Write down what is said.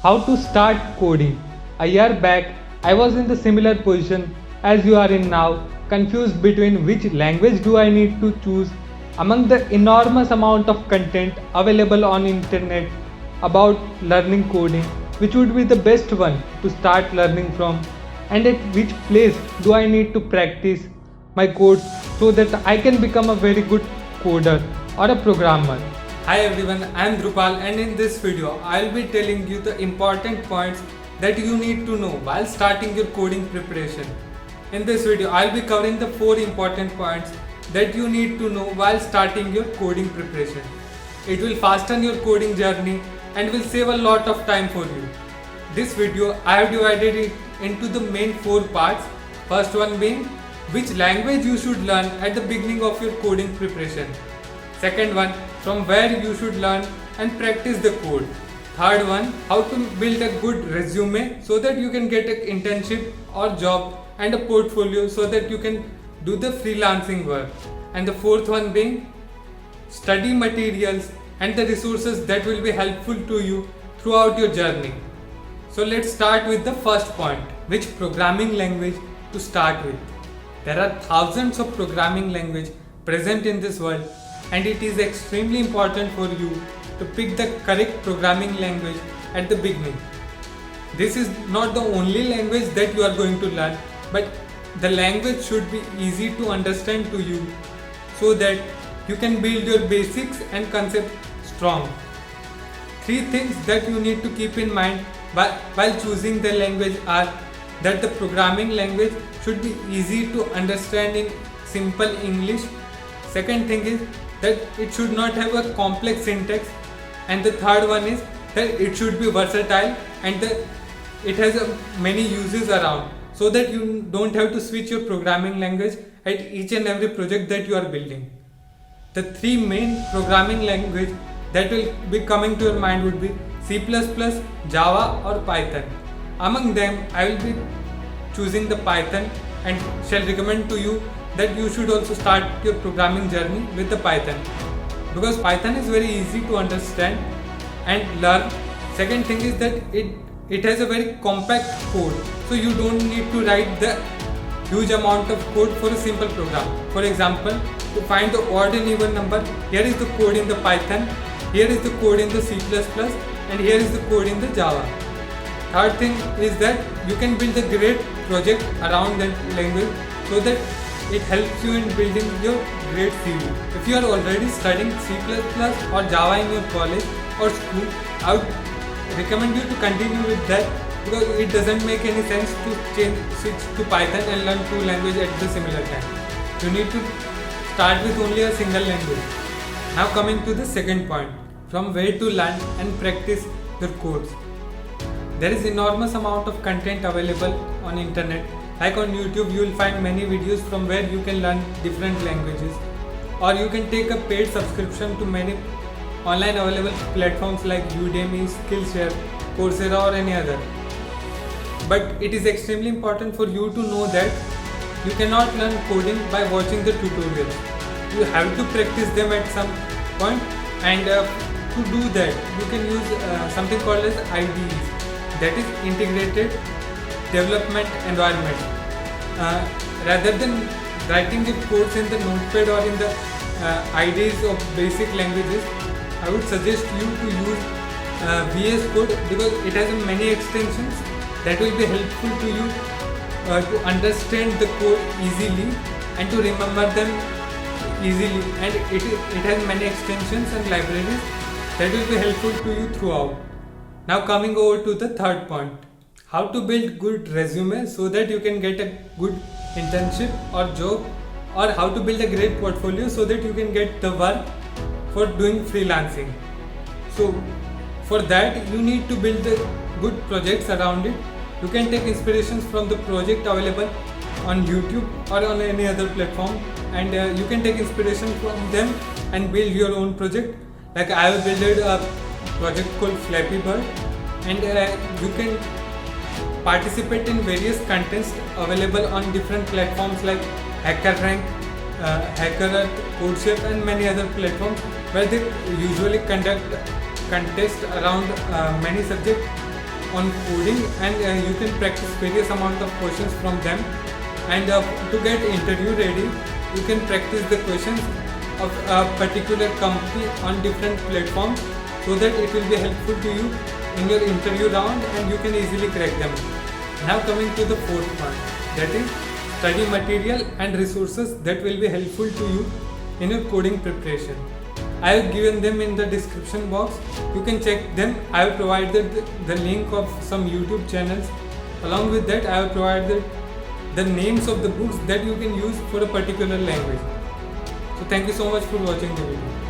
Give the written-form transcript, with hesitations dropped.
How to start coding. A year back, I was in the similar position as you are in now, confused between which language do I need to choose among the enormous amount of content available on internet about learning coding, which would be the best one to start learning from, and at which place do I need to practice my codes so that I can become a very good coder or a programmer. Hi everyone, I am Drupal, and in this video I will be telling you the important points that you need to know while starting your coding preparation. In this video I will be covering the 4 important points that you need to know while starting your coding preparation. It will fasten your coding journey and will save a lot of time for you. This video I have divided it into the main 4 parts. First one being which language you should learn at the beginning of your coding preparation. Second one, from where you should learn and practice the code. Third one, how to build a good resume so that you can get an internship or job and a portfolio so that you can do the freelancing work. And the fourth one being study materials and the resources that will be helpful to you throughout your journey. So let's start with the first point, which programming language to start with. There are thousands of programming languages present in this world, and it is extremely important for you to pick the correct programming language at the beginning. This is not the only language that you are going to learn, but the language should be easy to understand to you so that you can build your basics and concept strong. 3 things that you need to keep in mind while choosing the language are that the programming language should be easy to understand in simple English. Second thing is that it should not have a complex syntax, and the third one is that it should be versatile and it has many uses around so that you don't have to switch your programming language at each and every project that you are building. The 3 main programming language that will be coming to your mind would be C++, Java or Python. Among them, I will be choosing the Python and shall recommend to you that you should also start your programming journey with the Python, because Python is very easy to understand and learn. Second thing is that it has a very compact code, so you don't need to write the huge amount of code for a simple program. For example, to find the odd and even number, here is the code in the Python, here is the code in the C++, and here is the code in the Java. Third thing is that you can build a great project around that language so that it helps you in building your great CV. If you are already studying C++ or Java in your college or school, I would recommend you to continue with that, because it doesn't make any sense to switch to Python and learn 2 languages at the similar time. You need to start with only a single language. Now coming to the second point, from where to learn and practice your codes. There is enormous amount of content available on internet. Like on YouTube, you will find many videos from where you can learn different languages, or you can take a paid subscription to many online available platforms like Udemy, Skillshare, Coursera or any other. But it is extremely important for you to know that you cannot learn coding by watching the tutorials. You have to practice them at some point, and to do that you can use something called as IDEs, that is integrated development environment. Rather than writing the codes in the notepad or in the IDEs of basic languages, I would suggest you to use VS Code, because it has many extensions that will be helpful to you to understand the code easily and to remember them easily, and it has many extensions and libraries that will be helpful to you throughout. Now coming over to the third point, how to build good resume so that you can get a good internship or job, or how to build a great portfolio so that you can get the work for doing freelancing. So for that you need to build the good projects around it. You can take inspirations from the project available on YouTube or on any other platform, and you can take inspiration from them and build your own project. Like I have built a project called Flappy Bird, and you can participate in various contests available on different platforms like HackerRank, HackerRank, CodeShare and many other platforms, where they usually conduct contests around many subjects on coding, and you can practice various amount of questions from them. And to get interview ready, you can practice the questions of a particular company on different platforms, so that it will be helpful to you in your interview round and you can easily crack them. Now coming to the fourth part, that is study material and resources that will be helpful to you in your coding preparation. I have given them in the description box. You can check them. I have provided the link of some YouTube channels. Along with that, I have provided the names of the books that you can use for a particular language. So thank you so much for watching the video.